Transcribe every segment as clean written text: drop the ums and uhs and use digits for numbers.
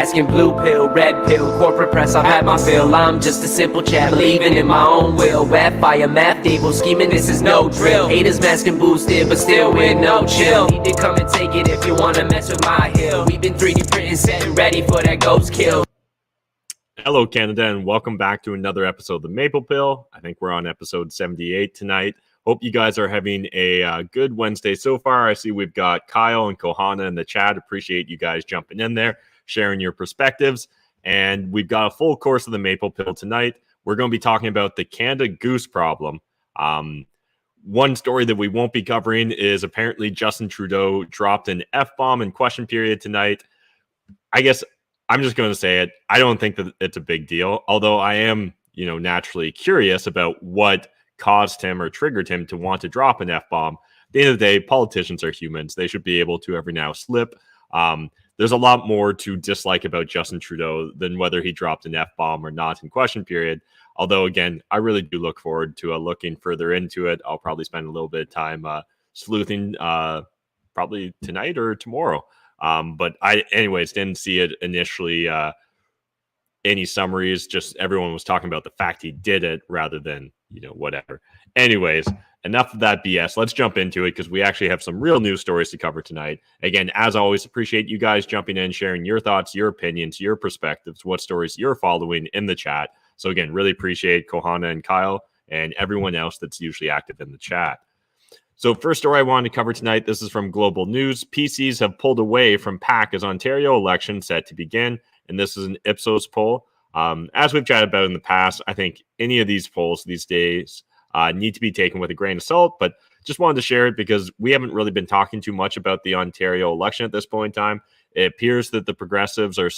asking blue pill, red pill, corporate press, I've had my fill. I'm just a simple chap, believing in my own will. Rap fire, math evil, scheming, this is no drill. Haters masking boosted, but still with no chill. Need to come and take it if you wanna mess with my hill. We've been 3D printing, setting ready for that ghost kill. Hello, Canada, and welcome back to another episode of the Maple Pill. I think we're on episode 78 tonight. Hope you guys are having a good Wednesday so far. I see we've got Kyle and Kohana in the chat. Appreciate you guys jumping in there, sharing your perspectives. And we've got a full course of the Maple Pill tonight. We're going to be talking about the Canada Goose problem. One story that we won't be covering is apparently Justin Trudeau dropped an F-bomb in question period tonight. I guess I'm just going to say it. I don't think that it's a big deal, although I am, naturally curious about what caused him or triggered him to want to drop an F-bomb. At the end of the day, politicians are humans. They should be able to every now slip. There's a lot more to dislike about Justin Trudeau than whether he dropped an F-bomb or not in question period. Although, again, I really do look forward to looking further into it. I'll probably spend a little bit of time sleuthing probably tonight or tomorrow. But I, anyways, didn't see it initially. Any summaries, just everyone was talking about the fact he did it rather than, whatever. Anyways, enough of that BS. Let's jump into it because we actually have some real news stories to cover tonight. Again, as always, appreciate you guys jumping in, sharing your thoughts, your opinions, your perspectives, what stories you're following in the chat. So again, really appreciate Kohana and Kyle and everyone else that's usually active in the chat. So first story I wanted to cover tonight, this is from Global News. PCs have pulled away from PAC as Ontario election set to begin. And this is an Ipsos poll. As we've chatted about in the past, I think any of these polls these days need to be taken with a grain of salt, but just wanted to share it because we haven't really been talking too much about the Ontario election at this point in time. It appears that the progressives are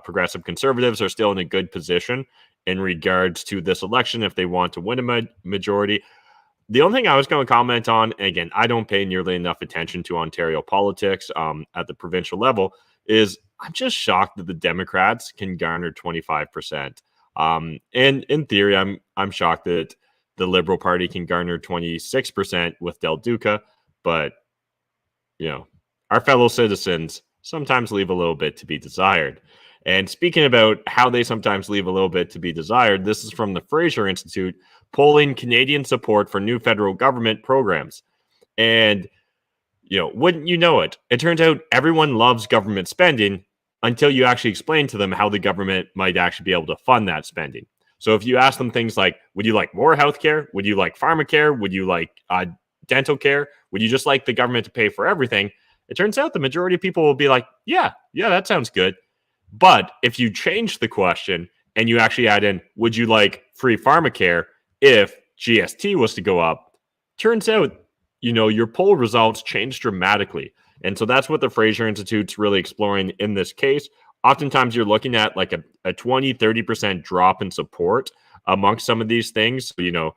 progressive conservatives are still in a good position in regards to this election if they want to win a majority. The only thing I was going to comment on, and again, I don't pay nearly enough attention to Ontario politics at the provincial level, is I'm just shocked that the Democrats can garner 25%. And in theory, I'm shocked that the Liberal Party can garner 26% with Del Duca, but our fellow citizens sometimes leave a little bit to be desired. And speaking about how they sometimes leave a little bit to be desired, this is from the Fraser Institute polling Canadian support for new federal government programs. And wouldn't you know it? It turns out everyone loves government spending until you actually explain to them how the government might actually be able to fund that spending. So if you ask them things like, would you like more healthcare? Would you like pharmacare? Would you like dental care? Would you just like the government to pay for everything? It turns out the majority of people will be like, yeah, that sounds good. But if you change the question and you actually add in, would you like free pharmacare if GST was to go up? Turns out, your poll results change dramatically. And so that's what the Fraser Institute's really exploring in this case. Oftentimes you're looking at like a 20, 30% drop in support amongst some of these things. So,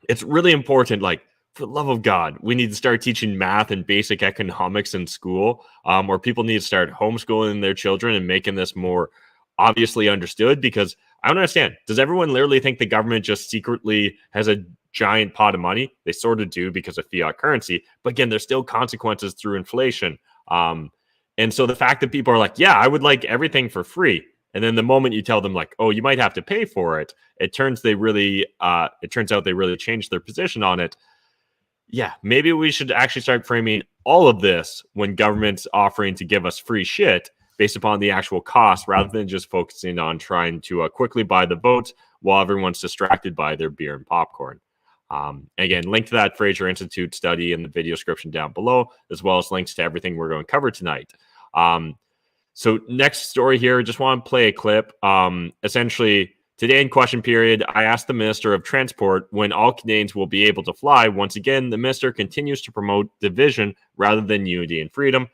it's really important, like, for the love of God, we need to start teaching math and basic economics in school, or people need to start homeschooling their children and making this more obviously understood, because I don't understand. Does everyone literally think the government just secretly has a giant pot of money? They sort of do because of fiat currency. But again, there's still consequences through inflation. And so the fact that people are like, yeah, I would like everything for free. And then the moment you tell them like, oh, you might have to pay for it, it turns out they really changed their position on it. Yeah, maybe we should actually start framing all of this when government's offering to give us free shit based upon the actual cost rather than just focusing on trying to quickly buy the votes while everyone's distracted by their beer and popcorn. Again, link to that Fraser Institute study in the video description down below, as well as links to everything we're going to cover tonight. So next story here, just want to play a clip. Essentially, today in question period, I asked the Minister of Transport when all Canadians will be able to fly. Once again, the minister continues to promote division rather than unity and freedom.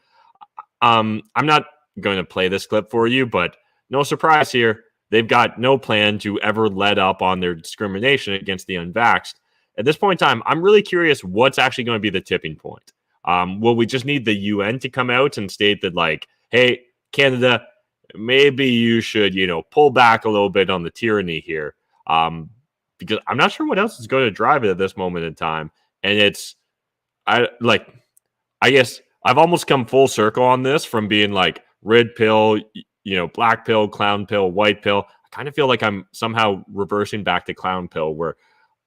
I'm not going to play this clip for you, but no surprise here. They've got no plan to ever let up on their discrimination against the unvaxxed. At this point in time, I'm really curious what's actually going to be the tipping point. Will we just need the UN to come out and state that, like, hey, Canada, maybe you should, pull back a little bit on the tyranny here? Because I'm not sure what else is going to drive it at this moment in time. And I guess I've almost come full circle on this from being like red pill, black pill, clown pill, white pill. I kind of feel like I'm somehow reversing back to clown pill, where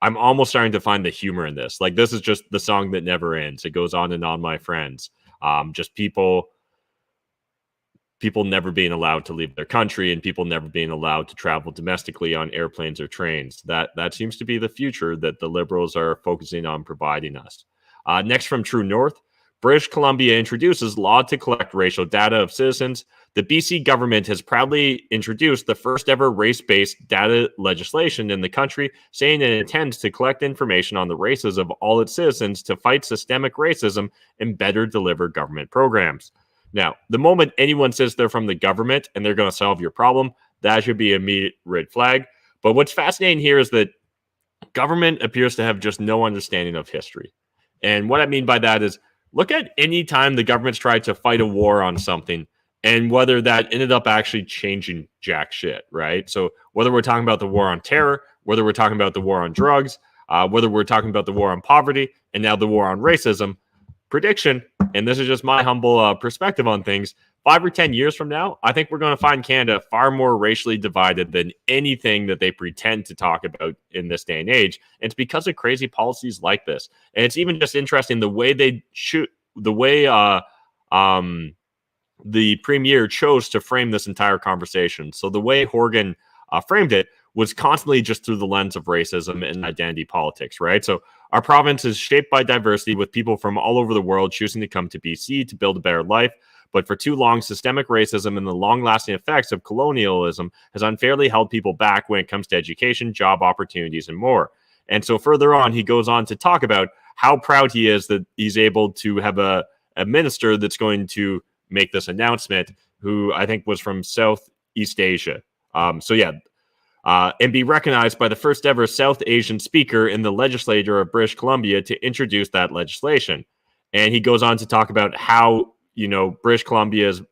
I'm almost starting to find the humor in this. Like, this is just the song that never ends. It goes on and on, my friends. Just people never being allowed to leave their country, and people never being allowed to travel domestically on airplanes or trains. That seems to be the future that the Liberals are focusing on providing us. Next, from True North, British Columbia introduces law to collect racial data of citizens. The BC government has proudly introduced the first ever race-based data legislation in the country, saying it intends to collect information on the races of all its citizens to fight systemic racism and better deliver government programs. Now, the moment anyone says they're from the government and they're going to solve your problem, that should be an immediate red flag. But what's fascinating here is that government appears to have just no understanding of history. And what I mean by that is, look at any time the government's tried to fight a war on something and whether that ended up actually changing jack shit, right? So whether we're talking about the war on terror, whether we're talking about the war on drugs, whether we're talking about the war on poverty, and now the war on racism, prediction, and this is just my humble perspective on things, 5 or 10 years from now, I think we're going to find Canada far more racially divided than anything that they pretend to talk about in this day and age. And it's because of crazy policies like this. And it's even just interesting the way the premier chose to frame this entire conversation. So the way Horgan framed it was constantly just through the lens of racism and identity politics, right? So our province is shaped by diversity, with people from all over the world choosing to come to BC to build a better life. But for too long, systemic racism and the long-lasting effects of colonialism has unfairly held people back when it comes to education, job opportunities, and more. And so further on, he goes on to talk about how proud he is that he's able to have a minister that's going to make this announcement, who I think was from Southeast Asia. And be recognized by the first ever South Asian speaker in the legislature of British Columbia to introduce that legislation. And he goes on to talk about how, British Columbia's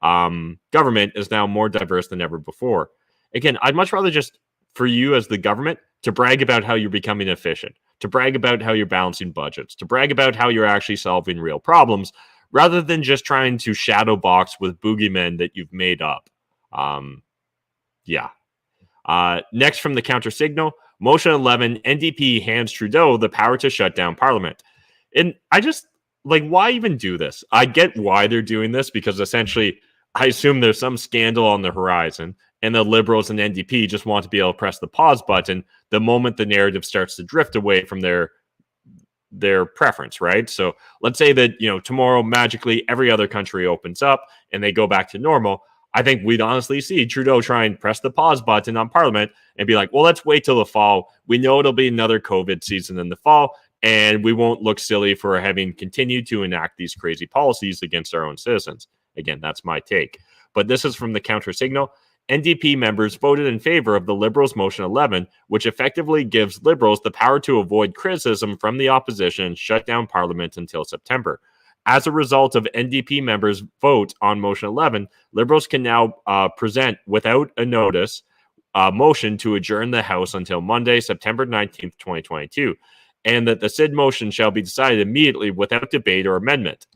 government is now more diverse than ever before. Again, I'd much rather just for you as the government to brag about how you're becoming efficient, to brag about how you're balancing budgets, to brag about how you're actually solving real problems, rather than just trying to shadow box with boogeymen that you've made up. Next, from the counter signal, Motion 11, NDP hands Trudeau the power to shut down Parliament. And I just, why even do this? I get why they're doing this, because essentially, I assume there's some scandal on the horizon, and the Liberals and NDP just want to be able to press the pause button the moment the narrative starts to drift away from their preference, right? So let's say that, tomorrow magically every other country opens up and they go back to normal. I think we'd honestly see Trudeau try and press the pause button on Parliament and be like, well, let's wait till the fall. We know it'll be another COVID season in the fall, and we won't look silly for having continued to enact these crazy policies against our own citizens. Again, that's my take. But this is from the counter signal. NDP members voted in favor of the Liberals' Motion 11, which effectively gives Liberals the power to avoid criticism from the opposition and shut down Parliament until September. As a result of NDP members' vote on Motion 11, Liberals can now present without a notice a motion to adjourn the House until Monday, September 19th, 2022, and that the said motion shall be decided immediately without debate or amendment.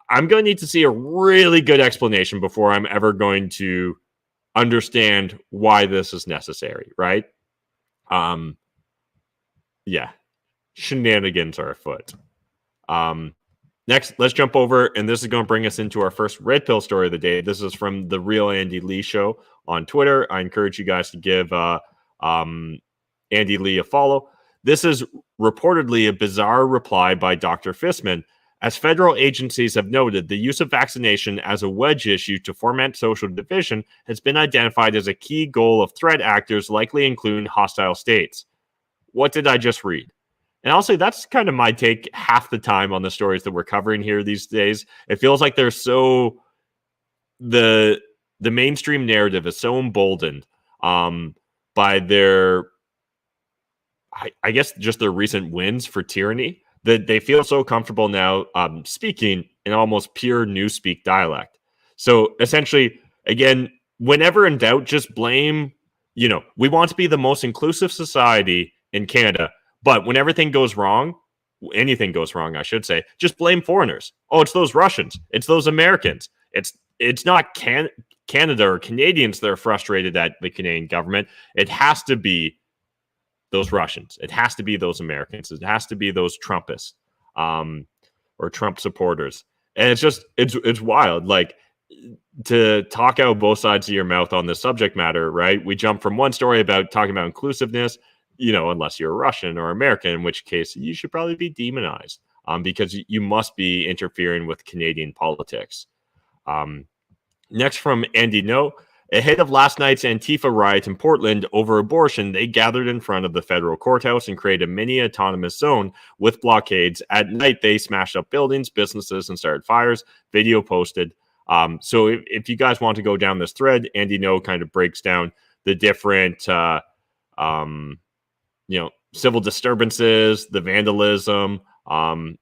I'm going to need to see a really good explanation before I'm ever going to understand why this is necessary, right? Shenanigans are afoot. Next, let's jump over, and this is going to bring us into our first red pill story of the day. This is from the Real Andy Lee Show on Twitter. I encourage you guys to give Andy Lee a follow. This is reportedly a bizarre reply by Dr. Fisman. As federal agencies have noted, the use of vaccination as a wedge issue to foment social division has been identified as a key goal of threat actors, likely including hostile states. What did I just read? And I'll say that's kind of my take half the time on the stories that we're covering here these days. It feels like they're so... The mainstream narrative is so emboldened by their... I guess just their recent wins for tyranny, that they feel so comfortable now speaking in almost pure newspeak dialect. So essentially, again, whenever in doubt, just blame, we want to be the most inclusive society in Canada, but when everything goes wrong, anything goes wrong, I should say, just blame foreigners. Oh, it's those Russians. It's those Americans. It's not Canada or Canadians that are frustrated at the Canadian government. It has to be those Russians. It has to be those Americans. It has to be those Trumpists or Trump supporters. And it's wild. Like, to talk out both sides of your mouth on this subject matter, right? We jump from one story about talking about inclusiveness, unless you're Russian or American, in which case you should probably be demonized because you must be interfering with Canadian politics. Next from Andy No. Ahead of last night's Antifa riot in Portland over abortion, they gathered in front of the federal courthouse and created a mini autonomous zone with blockades. At night, they smashed up buildings, businesses, and started fires. Video posted. So if you guys want to go down this thread, Andy No kind of breaks down the different, civil disturbances, the vandalism,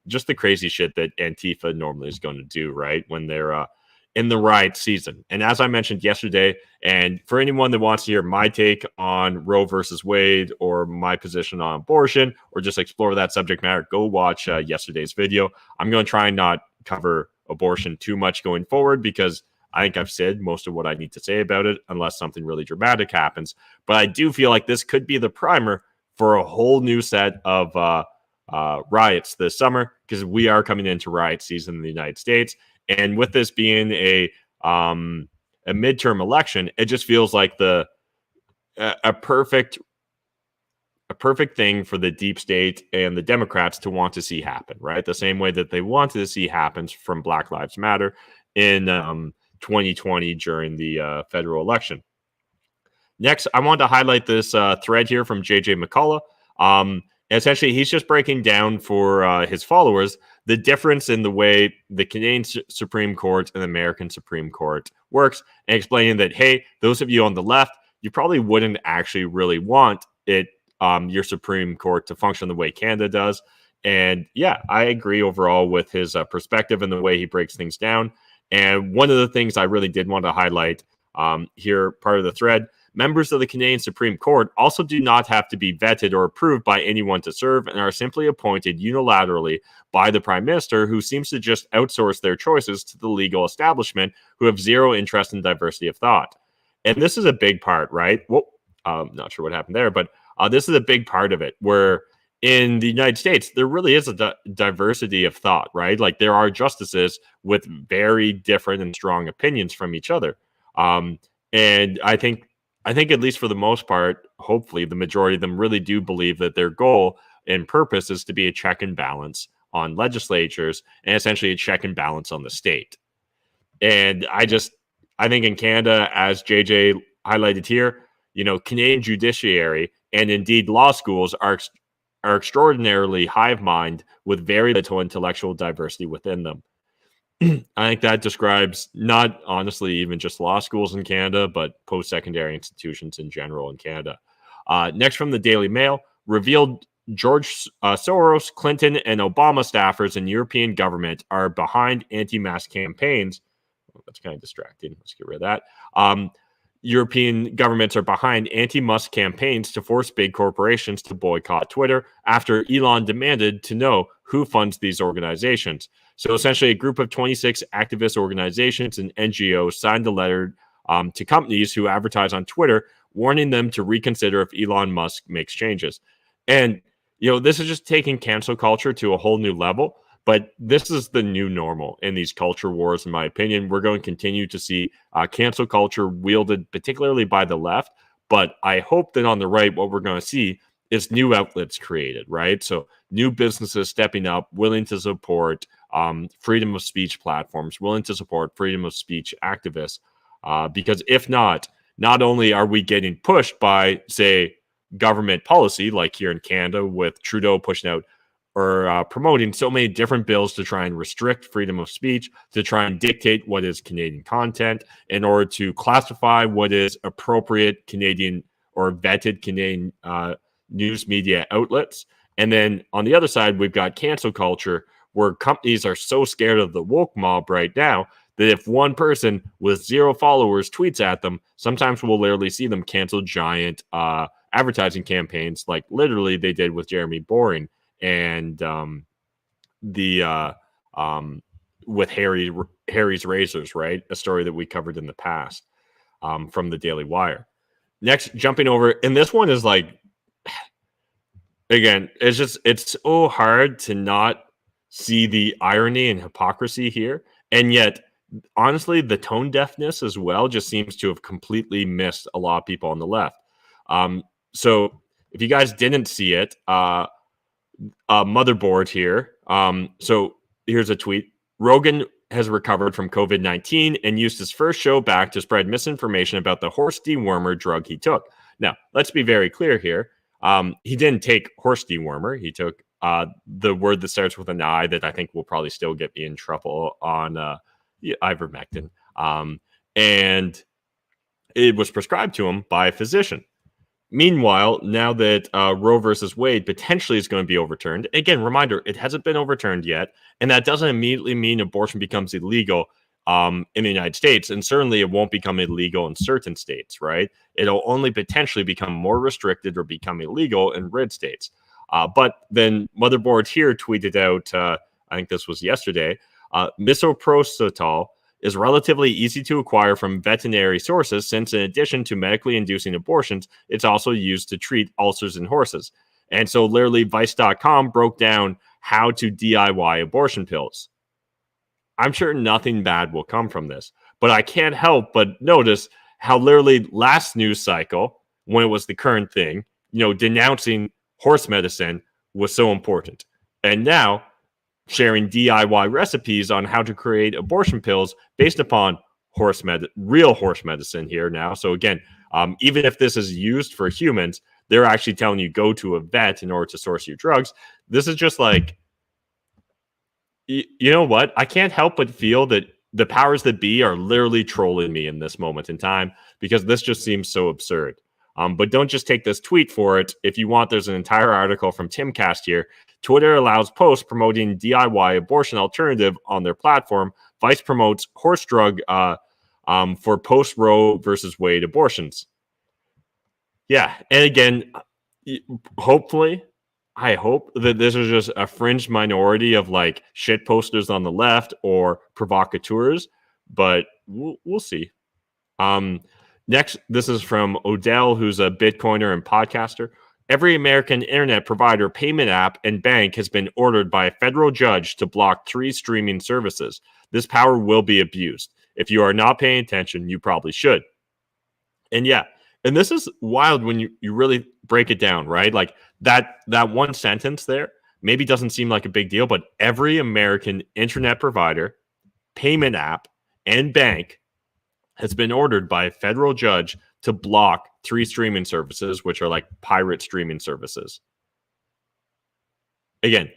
just the crazy shit that Antifa normally is going to do, right, when they're in the riot season. And as I mentioned yesterday, and for anyone that wants to hear my take on Roe versus Wade or my position on abortion or just explore that subject matter, go watch yesterday's video. I'm going to try and not cover abortion too much going forward because I think I've said most of what I need to say about it unless something really dramatic happens. But I do feel like this could be the primer for a whole new set of riots this summer because we are coming into riot season in the United States. And with this being a midterm election, it just feels like a perfect thing for the deep state and the Democrats to want to see happen, right? The same way that they wanted to see happens from Black Lives Matter in 2020 during the federal election. Next, I want to highlight this thread here from JJ McCullough. Essentially, he's just breaking down for his followers the difference in the way the Canadian Supreme Court and the American Supreme Court works, and explaining that, hey, those of you on the left, you probably wouldn't actually really want it, your Supreme Court to function the way Canada does. And yeah, I agree overall with his perspective and the way he breaks things down. And one of the things I really did want to highlight here, part of the thread, members of the Canadian Supreme Court also do not have to be vetted or approved by anyone to serve and are simply appointed unilaterally by the Prime Minister, who seems to just outsource their choices to the legal establishment who have zero interest in diversity of thought. And this is a big part, right? Well, I'm not sure what happened there, but this is a big part of it, where in the United States, there really is a diversity of thought, right? Like, there are justices with very different and strong opinions from each other. And I think at least for the most part, hopefully the majority of them really do believe that their goal and purpose is to be a check and balance on legislatures and essentially a check and balance on the state. And I think in Canada, as JJ highlighted here, Canadian judiciary and indeed law schools are extraordinarily hive mind with very little intellectual diversity within them. I think that describes not honestly even just law schools in Canada, but post-secondary institutions in general in Canada. Next from the Daily Mail, revealed George Soros, Clinton, and Obama staffers in European government are behind anti-mass campaigns. Oh, that's kind of distracting. Let's get rid of that. European governments are behind anti-Musk campaigns to force big corporations to boycott Twitter after Elon demanded to know who funds these organizations. So essentially, a group of 26 activist organizations and NGOs signed a letter to companies who advertise on Twitter, warning them to reconsider if Elon Musk makes changes. And, this is just taking cancel culture to a whole new level. But this is the new normal in these culture wars, in my opinion. We're going to continue to see cancel culture wielded particularly by the left. But I hope that on the right, what we're going to see is new outlets created, right? So new businesses stepping up, willing to support freedom of speech platforms, willing to support freedom of speech activists. Because if not only are we getting pushed by, say, government policy, like here in Canada with Trudeau pushing out or promoting so many different bills to try and restrict freedom of speech, to try and dictate what is Canadian content in order to classify what is appropriate Canadian or vetted Canadian news media outlets. And then on the other side, we've got cancel culture, where companies are so scared of the woke mob right now that if one person with 0 followers tweets at them, sometimes we'll literally see them cancel giant advertising campaigns like literally they did with Jeremy Boring and with Harry's razors, right? A story that we covered in the past from the Daily Wire. Next, jumping over, and this one is like, again, it's so hard to not see the irony and hypocrisy here, and yet, honestly, the tone deafness as well just seems to have completely missed a lot of people on the left. So if you guys didn't see it, motherboard here. So here's a tweet. Rogan has recovered from COVID-19 and used his first show back to spread misinformation about the horse dewormer drug he took. Now, let's be very clear here. He didn't take horse dewormer. He took the word that starts with an I that I think will probably still get me in trouble on ivermectin. And it was prescribed to him by a physician. Meanwhile, now that Roe versus Wade potentially is going to be overturned, again, reminder, it hasn't been overturned yet, and that doesn't immediately mean abortion becomes illegal in the United States, and certainly it won't become illegal in certain states, right? It'll only potentially become more restricted or become illegal in red states. But then Motherboard here tweeted out, I think this was yesterday, misoprostol is relatively easy to acquire from veterinary sources since in addition to medically inducing abortions, it's also used to treat ulcers in horses. And so literally Vice.com broke down how to DIY abortion pills. I'm sure nothing bad will come from this, but I can't help but notice how literally last news cycle, when it was the current thing, denouncing horse medicine was so important. And now sharing DIY recipes on how to create abortion pills based upon real horse medicine here now. So again, even if this is used for humans, they're actually telling you go to a vet in order to source your drugs. This is just like, you know what? I can't help but feel that the powers that be are literally trolling me in this moment in time because this just seems so absurd. But don't just take this tweet for it. If you want, there's an entire article from Timcast here. Twitter allows posts promoting DIY abortion alternative on their platform. Vice promotes horse drug for post-Roe versus Wade abortions. Yeah, and again, hopefully, I hope that this is just a fringe minority of like shit posters on the left or provocateurs, but we'll see. Next, this is from Odell, who's a Bitcoiner and podcaster. Every American internet provider, payment app, and bank has been ordered by a federal judge to block 3 streaming services. This power will be abused. If you are not paying attention, you probably should. And yeah, and this is wild when you really break it down, right? Like that one sentence there maybe doesn't seem like a big deal, but every American internet provider, payment app, and bank has been ordered by a federal judge to block 3 streaming services, which are like pirate streaming services. Again,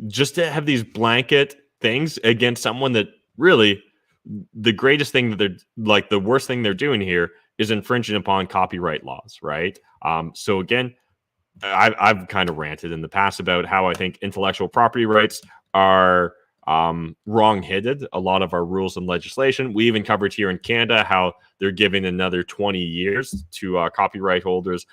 just to have these blanket things against someone that really the greatest thing that they're like, the worst thing they're doing here is infringing upon copyright laws, right? So again, I've kind of ranted in the past about how I think intellectual property rights are wrong-headed. A lot of our rules and legislation. We even covered here in Canada how they're giving another 20 years to copyright holders.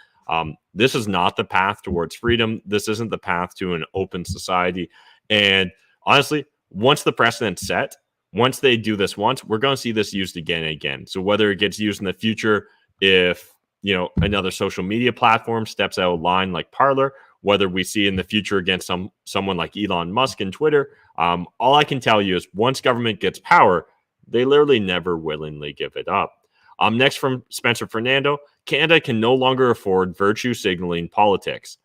This is not the path towards freedom. This isn't the path to an open society. And honestly, once the precedent's set, once they do this once, we're going to see this used again and again. So whether it gets used in the future, if another social media platform steps out of line like Parler, whether we see in the future against someone like Elon Musk and Twitter, all I can tell you is once government gets power, they literally never willingly give it up. Next from Spencer Fernando, Canada can no longer afford virtue signaling politics.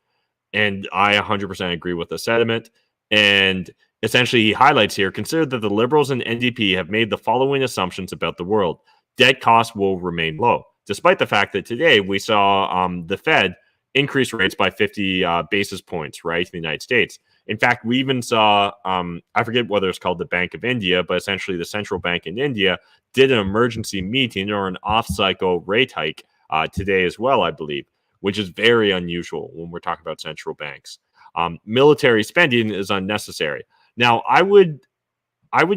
And I 100% agree with the sentiment. And essentially, he highlights here, consider that the Liberals and NDP have made the following assumptions about the world. Debt costs will remain low, despite the fact that today we saw the Fed increase rates by 50 basis points, right, in the United States. In fact, we even saw, I forget whether it's called the Bank of India, but essentially the central bank in India did an emergency meeting or an off-cycle rate hike today as well, I believe, which is very unusual when we're talking about central banks. Military spending is unnecessary. Now, I would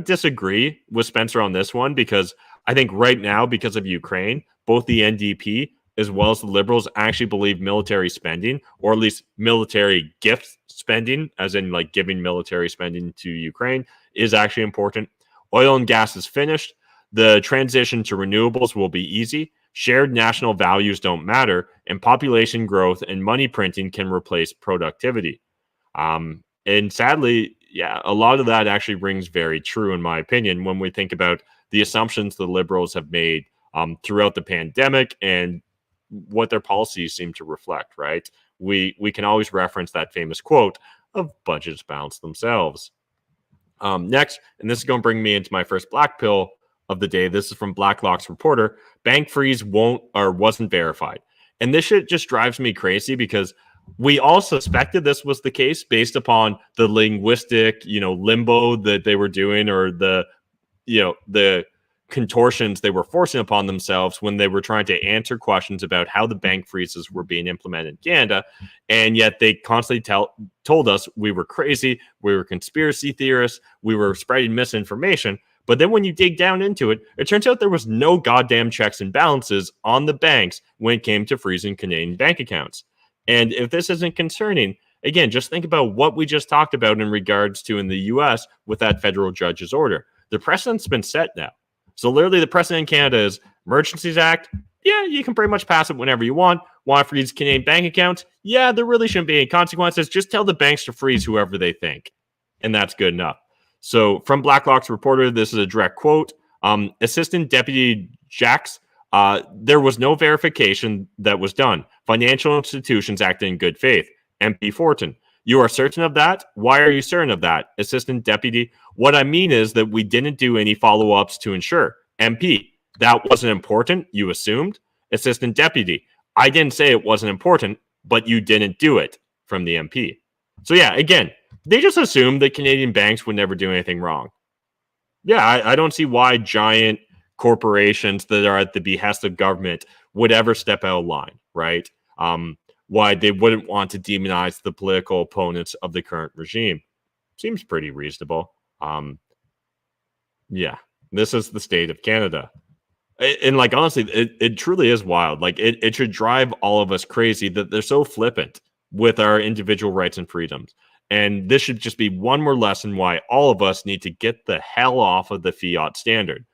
disagree with Spencer on this one because I think right now, because of Ukraine, both the NDP as well as the Liberals actually believe military spending, or at least military gift spending, as in like giving military spending to Ukraine, is actually important. Oil and gas is finished. The transition to renewables will be easy. Shared national values don't matter, and population growth and money printing can replace productivity. And sadly, yeah, a lot of that actually rings very true, in my opinion, when we think about the assumptions the Liberals have made throughout the pandemic and what their policies seem to reflect, right? We can always reference that famous quote of budgets balance themselves. Next, and this is going to bring me into my first black pill of the day. This is from Blacklock's reporter. Bank freeze wasn't verified. And this shit just drives me crazy because we all suspected this was the case based upon the linguistic, limbo that they were doing, or the contortions they were forcing upon themselves when they were trying to answer questions about how the bank freezes were being implemented in Canada. And yet they constantly told us we were crazy, we were conspiracy theorists, we were spreading misinformation. But then when you dig down into it, it turns out there was no goddamn checks and balances on the banks when it came to freezing Canadian bank accounts. And if this isn't concerning, again, just think about what we just talked about in regards to in the US with that federal judge's order. The precedent's been set now. So literally the precedent in Canada is Emergencies Act. Yeah, you can pretty much pass it whenever you want. Want to freeze Canadian bank accounts? Yeah, there really shouldn't be any consequences. Just tell the banks to freeze whoever they think. And that's good enough. So from Blacklock's reporter, this is a direct quote. Assistant Deputy Jacks, there was no verification that was done. Financial institutions acted in good faith. MP Fortin, you are certain of that? Why are you certain of that? Assistant Deputy, what I mean is that we didn't do any follow-ups to ensure. MP, that wasn't important, you assumed? Assistant Deputy, I didn't say it wasn't important, but you didn't do it, from the MP. So yeah, again, they just assumed that Canadian banks would never do anything wrong. Yeah, I don't see why giant corporations that are at the behest of government would ever step out of line, right? Why they wouldn't want to demonize the political opponents of the current regime. Seems pretty reasonable. Yeah, this is the state of Canada. And like, honestly, it truly is wild. Like, it should drive all of us crazy that they're so flippant with our individual rights and freedoms. And this should just be one more lesson why all of us need to get the hell off of the fiat standard.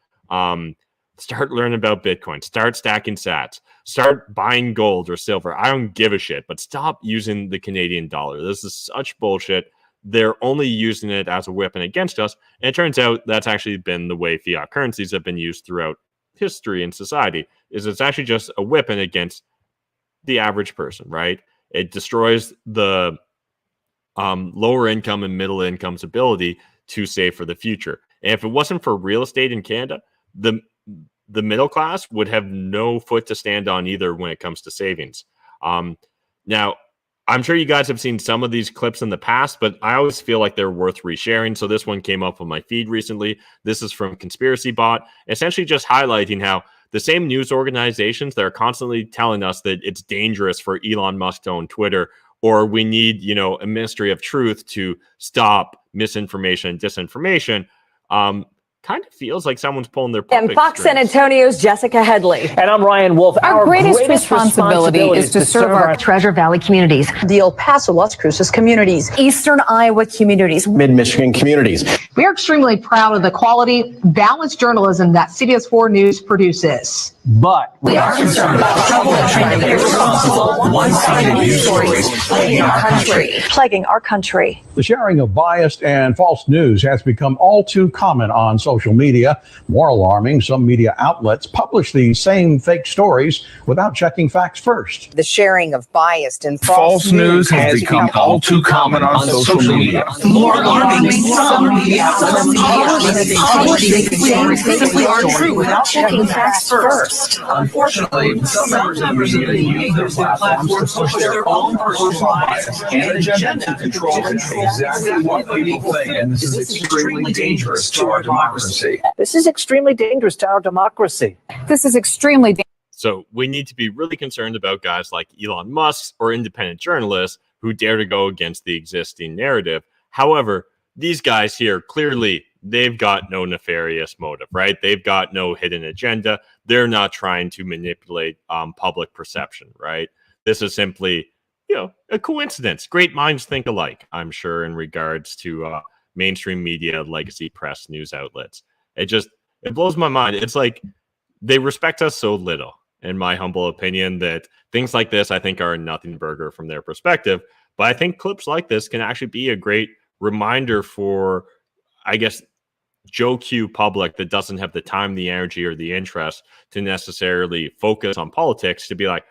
Start learning about Bitcoin. Start stacking sats. Start buying gold or silver. I don't give a shit, but stop using the Canadian dollar. This is such bullshit. They're only using it as a weapon against us. And it turns out that's actually been the way fiat currencies have been used throughout history and society, is it's actually just a weapon against the average person, right? It destroys the lower income and middle income's ability to save for the future. And if it wasn't for real estate in Canada, the middle class would have no foot to stand on either when it comes to savings. Now, I'm sure you guys have seen some of these clips in the past, but I always feel like they're worth resharing. So this one came up on my feed recently. This is from Conspiracy Bot, essentially just highlighting how the same news organizations that are constantly telling us that it's dangerous for Elon Musk to own Twitter, or we need, a ministry of truth to stop misinformation and disinformation, kind of feels like someone's pulling their puppet And Fox strings. San Antonio's Jessica Headley. And I'm Ryan Wolf. Our greatest responsibility is to serve our Treasure Valley communities, the El Paso, Las Cruces communities, Eastern Iowa communities, Mid-Michigan communities. We are extremely proud of the quality, balanced journalism that CBS4 News produces. But we are concerned about trouble and irresponsible, one-sided news stories plaguing our country. The sharing of biased and false news has become all too common on social media. More alarming, some media outlets publish these same fake stories without checking facts first. The sharing of biased and false news has become all too common on social media. More alarming, some media outlets publish fake stories simply aren't true without checking facts first. Unfortunately, some members of the media use their platforms to push their own personal bias and agenda to control exactly what people think. And this is extremely dangerous to our democracy. this is extremely dangerous to our democracy. This is extremely dangerous. So we need to be really concerned about guys like Elon Musk or independent journalists who dare to go against the existing narrative. However, these guys here clearly they've got no nefarious motive, right? They've got no hidden agenda. They're not trying to manipulate public perception, right? This is simply, a coincidence. Great minds think alike, I'm sure, in regards to mainstream media, legacy press, news outlets. It blows my mind. It's like they respect us so little, in my humble opinion, that things like this, I think, are a nothing burger from their perspective. But I think clips like this can actually be a great reminder for, I guess, Joe Q public that doesn't have the time, the energy, or the interest to necessarily focus on politics to be like,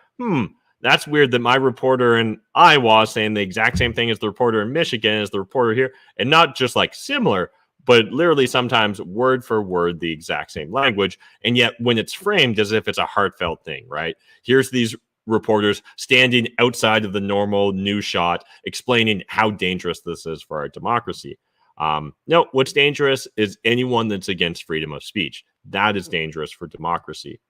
that's weird that my reporter in Iowa is saying the exact same thing as the reporter in Michigan, as the reporter here, and not just like similar, but literally sometimes word for word the exact same language. And yet when it's framed as if it's a heartfelt thing, right? Here's these reporters standing outside of the normal news shot explaining how dangerous this is for our democracy. No, what's dangerous is anyone that's against freedom of speech. That is dangerous for democracy.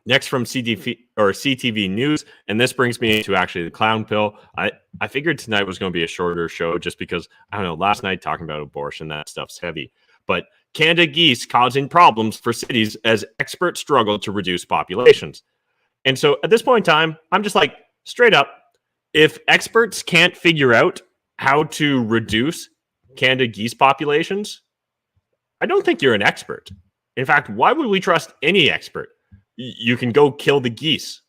Next from CTV News, and this brings me to actually the clown pill. I figured tonight was going to be a shorter show just because, I don't know, last night talking about abortion, that stuff's heavy. But Canada geese causing problems for cities as experts struggle to reduce populations. And so at this point in time, I'm just like, straight up, if experts can't figure out how to reduce Canada geese populations, I don't think you're an expert. In fact, why would we trust any expert? You can go kill the geese.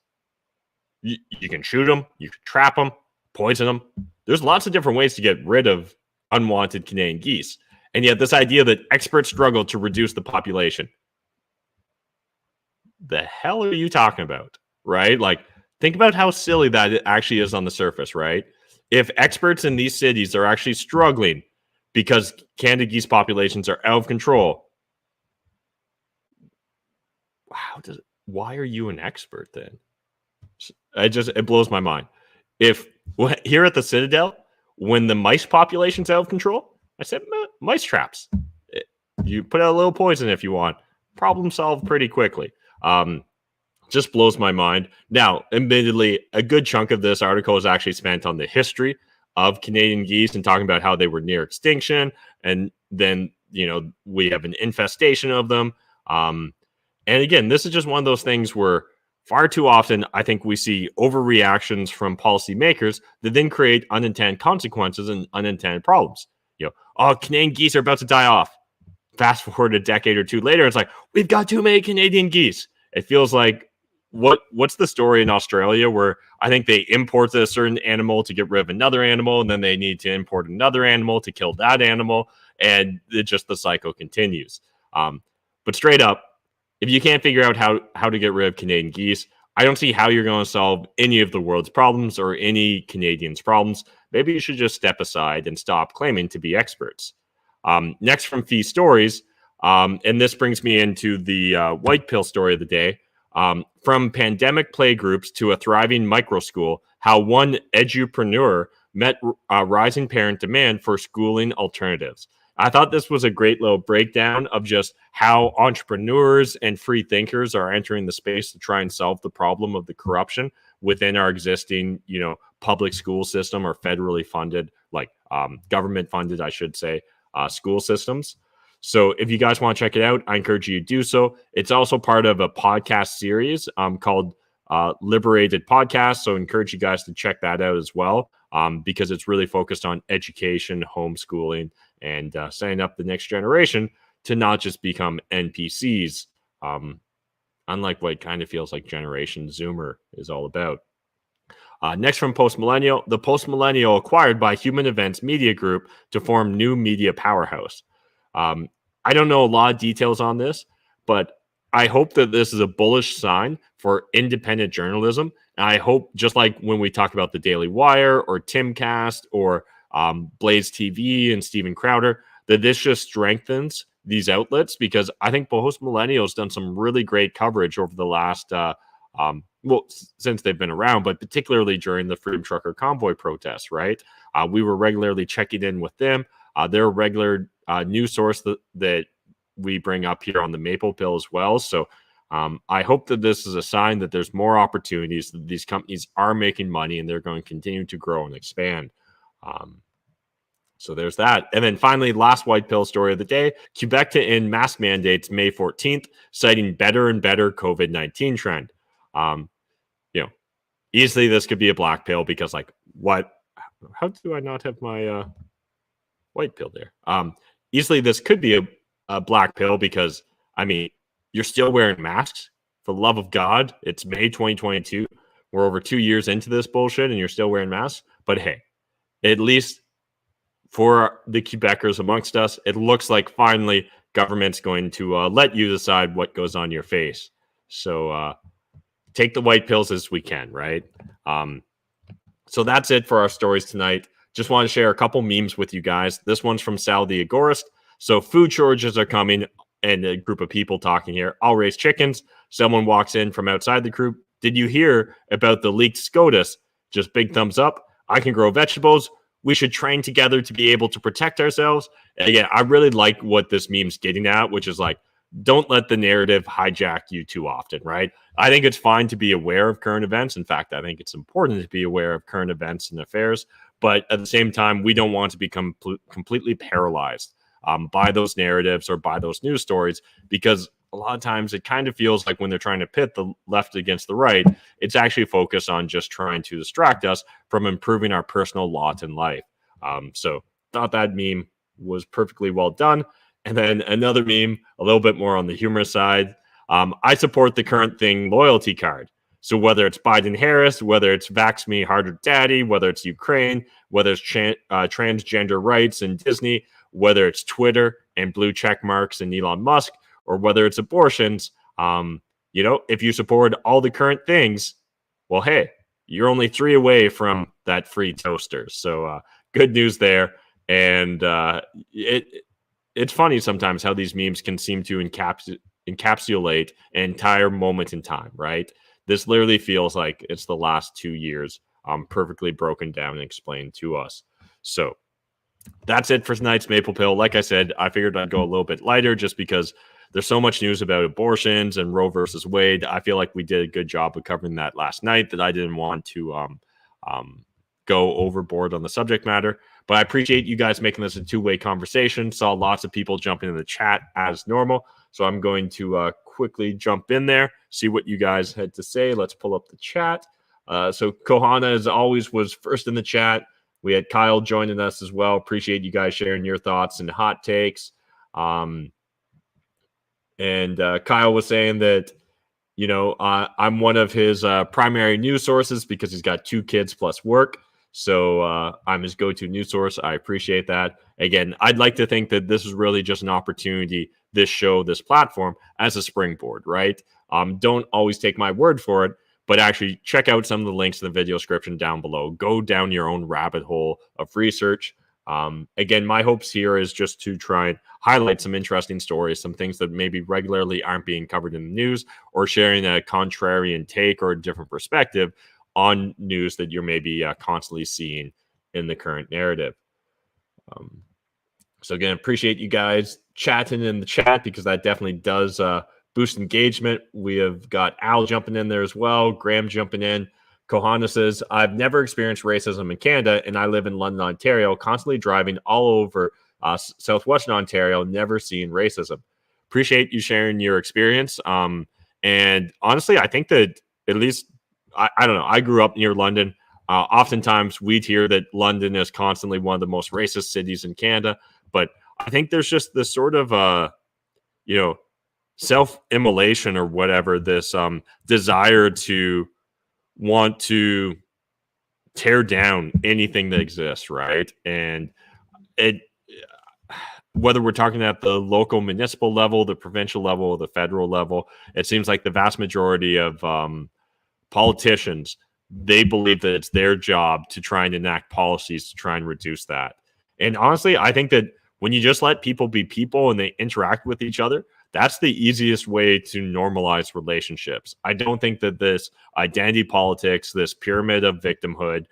You can shoot them. You can trap them, poison them. There's lots of different ways to get rid of unwanted Canadian geese. And yet this idea that experts struggle to reduce the population. The hell are you talking about, right? Like, think about how silly that it actually is on the surface, right? If experts in these cities are actually struggling because Canada geese populations are out of control, why are you an expert then? It blows my mind. If here at the Citadel, when the mice population's out of control, I said mice traps. You put out a little poison if you want. Problem solved pretty quickly. Just blows my mind. Now, admittedly, a good chunk of this article is actually spent on the history of Canadian geese and talking about how they were near extinction. And then, we have an infestation of them. And again, this is just one of those things where far too often, I think we see overreactions from policymakers that then create unintended consequences and unintended problems. Canadian geese are about to die off. Fast forward a decade or two later, it's like, we've got too many Canadian geese. It feels like, what's the story in Australia where I think they imported a certain animal to get rid of another animal, and then they need to import another animal to kill that animal, and the cycle continues. But straight up, if you can't figure out how to get rid of Canadian geese, I don't see how you're going to solve any of the world's problems or any Canadians' problems. Maybe you should just step aside and stop claiming to be experts. Next from Fee Stories, and this brings me into the white pill story of the day. From pandemic playgroups to a thriving micro school, how one edupreneur met rising parent demand for schooling alternatives. I thought this was a great little breakdown of just how entrepreneurs and free thinkers are entering the space to try and solve the problem of the corruption within our existing, public school system or federally funded, government funded, I should say, school systems. So if you guys want to check it out, I encourage you to do so. It's also part of a podcast series called Liberated Podcast. So I encourage you guys to check that out as well, because it's really focused on education, homeschooling, and setting up the next generation to not just become NPCs, unlike what it kind of feels like Generation Zoomer is all about. Next from Postmillennial, the Postmillennial acquired by Human Events Media Group to form new media powerhouse. I don't know a lot of details on this, but I hope that this is a bullish sign for independent journalism. And I hope, just like when we talk about the Daily Wire or Timcast or Blaze TV and Steven Crowder, that this just strengthens these outlets, because I think Postmillennial has done some really great coverage over the last, since they've been around, but particularly during the Freedom Trucker Convoy protests, right? We were regularly checking in with them. They're a regular news source that we bring up here on the Maple Pill as well. So I hope that this is a sign that there's more opportunities, that these companies are making money and they're going to continue to grow and expand. So there's that. And then finally, last white pill story of the day, Quebec to end mask mandates May 14th, citing better and better COVID-19 trend. Easily this could be a black pill because how do I not have my white pill there? Easily this could be a black pill because, you're still wearing masks. For the love of God, it's May 2022. We're over 2 years into this bullshit and you're still wearing masks. But hey, at least for the Quebecers amongst us, it looks like finally government's going to let you decide what goes on your face. So take the white pills as we can, right? So that's it for our stories tonight. Just want to share a couple memes with you guys. This one's from Sal the Agorist. So food shortages are coming, and a group of people talking here. I'll raise chickens. Someone walks in from outside the group. Did you hear about the leaked SCOTUS? Just big thumbs up. I can grow vegetables. We should train together to be able to protect ourselves. And again, I really like what this meme's getting at, which is don't let the narrative hijack you too often, right? I think it's fine to be aware of current events. In fact, I think it's important to be aware of current events and affairs. But at the same time, we don't want to become completely paralyzed by those narratives or by those news stories, because a lot of times it kind of feels like when they're trying to pit the left against the right, it's actually focused on just trying to distract us from improving our personal lot in life. So thought that meme was perfectly well done. And then another meme, a little bit more on the humorous side. I support the current thing loyalty card. So whether it's Biden-Harris, whether it's Vax Me Harder Daddy, whether it's Ukraine, whether it's transgender rights and Disney, whether it's Twitter and blue check marks and Elon Musk, or whether it's abortions, if you support all the current things, well, hey, you're only 3 away from that free toaster. So good news there. And it's funny sometimes how these memes can seem to encapsulate an entire moment in time, right? This literally feels like it's the last 2 years perfectly broken down and explained to us. So that's it for tonight's Maple Pill. Like I said, I figured I'd go a little bit lighter just because there's so much news about abortions and Roe versus Wade. I feel like we did a good job of covering that last night, that I didn't want to go overboard on the subject matter. But I appreciate you guys making this a two-way conversation. Saw lots of people jumping in the chat as normal. So I'm going to quickly jump in there, see what you guys had to say. Let's pull up the chat. So Kohana, as always, was first in the chat. We had Kyle joining us as well. Appreciate you guys sharing your thoughts and hot takes. And Kyle was saying that, I'm one of his primary news sources because he's got 2 kids plus work. So I'm his go-to news source. I appreciate that. Again, I'd like to think that this is really just an opportunity, this show, this platform, as a springboard, right? Don't always take my word for it, but actually check out some of the links in the video description down below. Go down your own rabbit hole of research. Again, my hopes here is just to try and highlight some interesting stories, some things that maybe regularly aren't being covered in the news, or sharing a contrarian take or a different perspective on news that you're maybe constantly seeing in the current narrative. So again, appreciate you guys chatting in the chat, because that definitely does boost engagement. We have got Al jumping in there as well, Graham jumping in. Kohana says, I've never experienced racism in Canada, and I live in London, Ontario, constantly driving all over southwestern Ontario, never seen racism. Appreciate you sharing your experience. And honestly, I think that at least, I don't know, I grew up near London. Oftentimes we'd hear that London is constantly one of the most racist cities in Canada, but I think there's just this sort of, self-immolation or whatever, this desire to want to tear down anything that exists, right? And whether we're talking at the local municipal level, the provincial level, or the federal level, it seems like the vast majority of politicians, they believe that it's their job to try and enact policies to try and reduce that. And honestly, I think that when you just let people be people and they interact with each other, that's the easiest way to normalize relationships. I don't think that this identity politics, this pyramid of victimhood,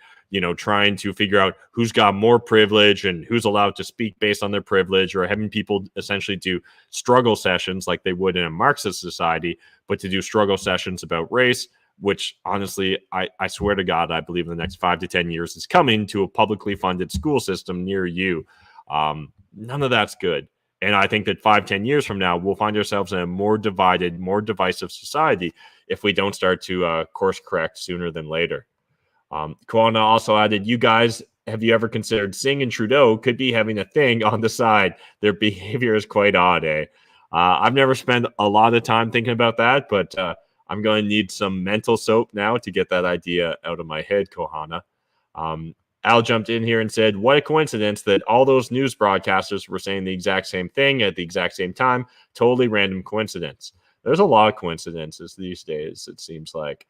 trying to figure out who's got more privilege and who's allowed to speak based on their privilege, or having people essentially do struggle sessions like they would in a Marxist society, but to do struggle sessions about race, which honestly, I swear to God, I believe in the next 5 to 10 years is coming to a publicly funded school system near you. None of that's good. And I think that 5-10 years from now, we'll find ourselves in a more divided, more divisive society if we don't start to course correct sooner than later. Kwana also added, you guys, have you ever considered Singh and Trudeau could be having a thing on the side? Their behavior is quite odd, eh? I've never spent a lot of time thinking about that, but I'm going to need some mental soap now to get that idea out of my head, Kohana. Al jumped in here and said, what a coincidence that all those news broadcasters were saying the exact same thing at the exact same time. Totally random coincidence. There's a lot of coincidences these days, it seems like.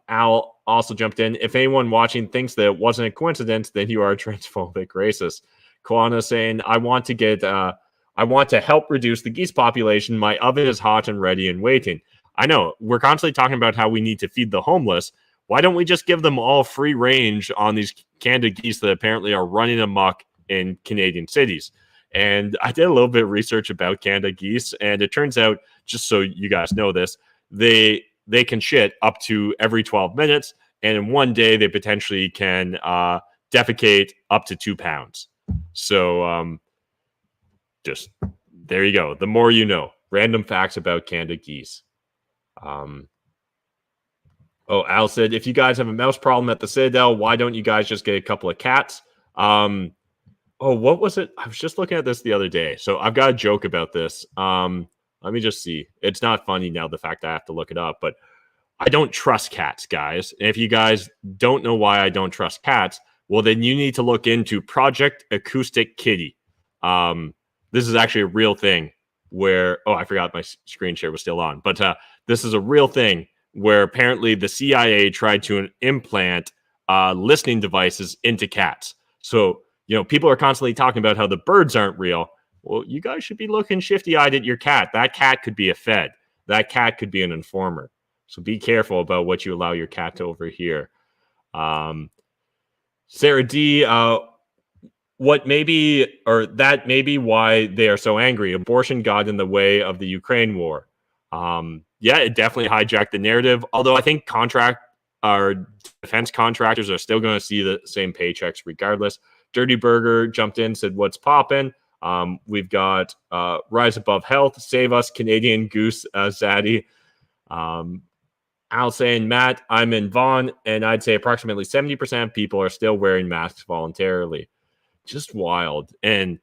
Al also jumped in. If anyone watching thinks that it wasn't a coincidence, then you are a transphobic racist. Kwana saying, I want to help reduce the geese population. My oven is hot and ready and waiting. I know, we're constantly talking about how we need to feed the homeless. Why don't we just give them all free range on these Canada geese that apparently are running amok in Canadian cities? And I did a little bit of research about Canada geese, and it turns out, just so you guys know this, they can shit up to every 12 minutes, and in one day they potentially can defecate up to 2 pounds. So just there you go. The more you know. Random facts about Canada geese. Al said, if you guys have a mouse problem at the Citadel, why don't you guys just get a couple of cats? What was it? I was just looking at this the other day. So I've got a joke about this. Let me just see. It's not funny now, the fact that I have to look it up, but I don't trust cats, guys. And if you guys don't know why I don't trust cats, well, then you need to look into Project Acoustic Kitty. This is actually a real thing where, I forgot my screen share was still on, but this is a real thing where apparently the CIA tried to implant listening devices into cats. So, people are constantly talking about how the birds aren't real. Well, you guys should be looking shifty-eyed at your cat. That cat could be a Fed. That cat could be an informer. So be careful about what you allow your cat to overhear. Sarah D, that may be why they are so angry. Abortion got in the way of the Ukraine war. It definitely hijacked the narrative. Although I think defense contractors are still going to see the same paychecks regardless. Dirty Burger jumped in, said, what's poppin'? We've got Rise Above Health, Save Us, Canadian Goose, Zaddy. Al saying, Matt, I'm in Vaughan, and I'd say approximately 70% of people are still wearing masks voluntarily. Just wild. And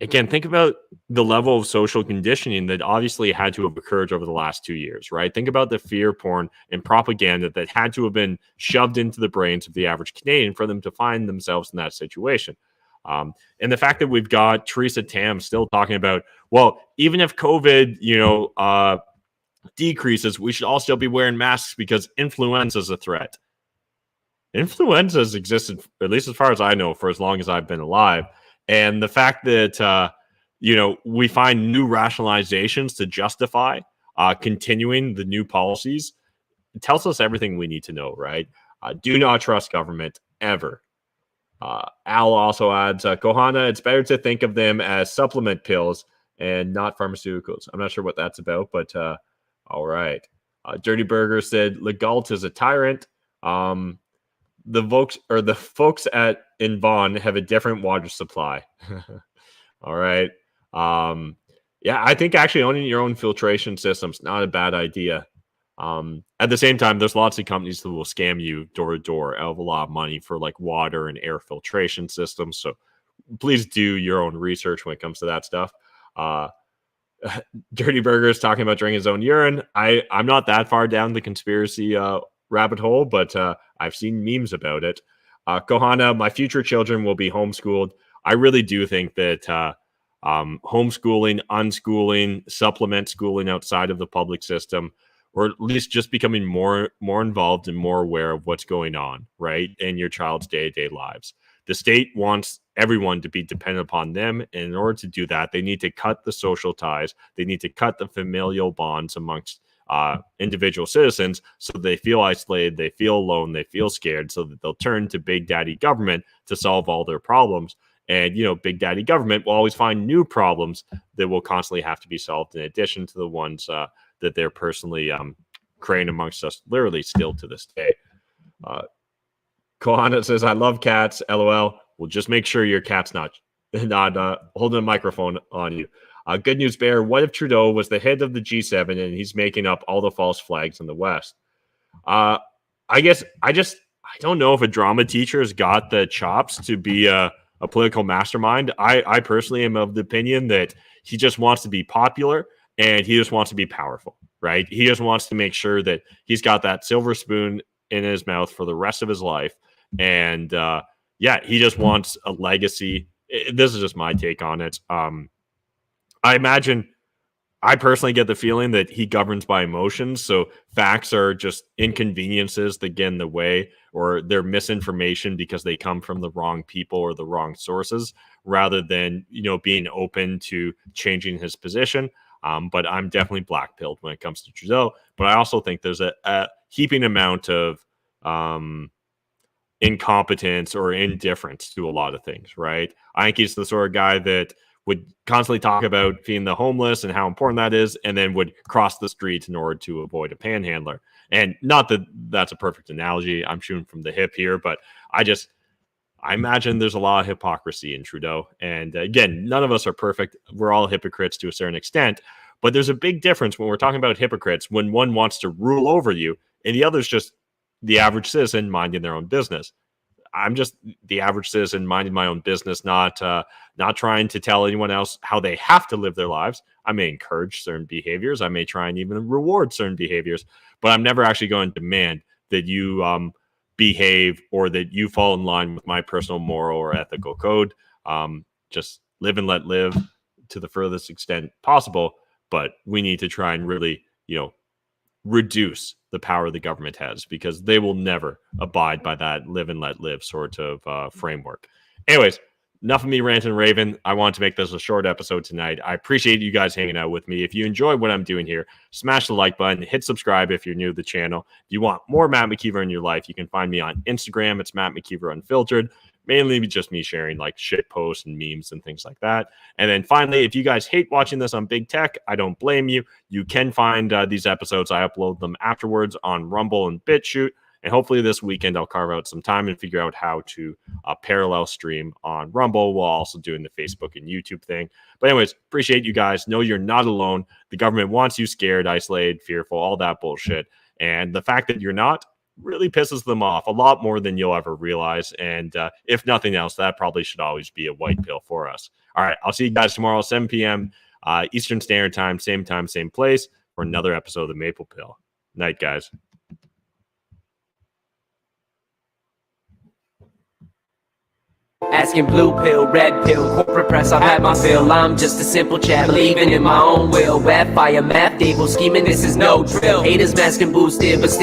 again, think about the level of social conditioning that obviously had to have occurred over the last 2 years, right? Think about the fear porn and propaganda that had to have been shoved into the brains of the average Canadian for them to find themselves in that situation. And the fact that we've got Theresa Tam still talking about, well, even if COVID, decreases, we should all still be wearing masks because influenza is a threat. Influenza has existed, at least as far as I know, for as long as I've been alive. And the fact that, we find new rationalizations to justify continuing the new policies, it tells us everything we need to know, right? Do not trust government ever. Al also adds, Kohana, it's better to think of them as supplement pills and not pharmaceuticals. I'm not sure what that's about, but all right. Dirty Burger said, Legault is a tyrant. The folks in Vaughan have a different water supply. All right. I think actually owning your own filtration system's not a bad idea. At the same time, there's lots of companies that will scam you door to door out of a lot of money for like water and air filtration systems. So please do your own research when it comes to that stuff. Dirty Burger is talking about drinking his own urine. I'm not that far down the conspiracy rabbit hole, but I've seen memes about it. Kohana, my future children will be homeschooled. I really do think that homeschooling, unschooling, supplement schooling outside of the public system, or at least just becoming more involved and more aware of what's going on, right, in your child's day-to-day lives. The state wants everyone to be dependent upon them, and in order to do that, they need to cut the social ties. They need to cut the familial bonds amongst individual citizens, so they feel isolated, they feel alone, they feel scared, so that they'll turn to Big Daddy government to solve all their problems. And, Big Daddy government will always find new problems that will constantly have to be solved in addition to the ones that they're personally occurring amongst us literally still to this day. Kohana says, I love cats, LOL. Well, just make sure your cat's not holding a microphone on you. Good News Bear, what if Trudeau was the head of the G7 and he's making up all the false flags in the West? I don't know if a drama teacher has got the chops to be a political mastermind. I personally am of the opinion that he just wants to be popular and he just wants to be powerful, right? He just wants to make sure that he's got that silver spoon in his mouth for the rest of his life. And he just wants a legacy. This is just my take on it. I personally get the feeling that he governs by emotions. So facts are just inconveniences that get in the way, or they're misinformation because they come from the wrong people or the wrong sources, rather than, being open to changing his position. But I'm definitely black-pilled when it comes to Trudeau. But I also think there's a heaping amount of incompetence or indifference to a lot of things, right? I think he's the sort of guy that would constantly talk about feeding the homeless and how important that is, and then would cross the street in order to avoid a panhandler. And not that that's a perfect analogy, I'm shooting from the hip here, but I imagine there's a lot of hypocrisy in Trudeau. And again, none of us are perfect. We're all hypocrites to a certain extent, but there's a big difference when we're talking about hypocrites, when one wants to rule over you and the other's just the average citizen minding their own business. I'm just the average citizen minding my own business, not trying to tell anyone else how they have to live their lives. I may encourage certain behaviors. I may try and even reward certain behaviors, but I'm never actually going to demand that you behave or that you fall in line with my personal moral or ethical code. Just live and let live to the furthest extent possible, but we need to try and really, reduce the power the government has, because they will never abide by that live and let live sort of framework. Anyways, enough of me ranting and raving. I want to make this a short episode tonight. I appreciate you guys hanging out with me. If you enjoy what I'm doing here, smash the like button, hit subscribe if you're new to the channel. If you want more Matt McKeever in your life, you can find me on Instagram. It's Matt McKeever Unfiltered. Mainly just me sharing like shit posts and memes and things like that. And then finally, if you guys hate watching this on Big Tech, I don't blame you. You can find these episodes. I upload them afterwards on Rumble and BitChute. And hopefully this weekend, I'll carve out some time and figure out how to parallel stream on Rumble while also doing the Facebook and YouTube thing. But anyways, appreciate you guys. Know you're not alone. The government wants you scared, isolated, fearful, all that bullshit. And the fact that you're not really pisses them off a lot more than you'll ever realize. And if nothing else, that probably should always be a white pill for us. All right, I'll see you guys tomorrow, 7 p.m. Eastern Standard Time, same place, for another episode of the Maple Pill. Night, guys. Asking blue pill, red pill, corporate press, I've had my fill. I'm just a simple chat, believing in my own will. Web fire, math, evil scheming, this is no drill. Haters masking boosted, but still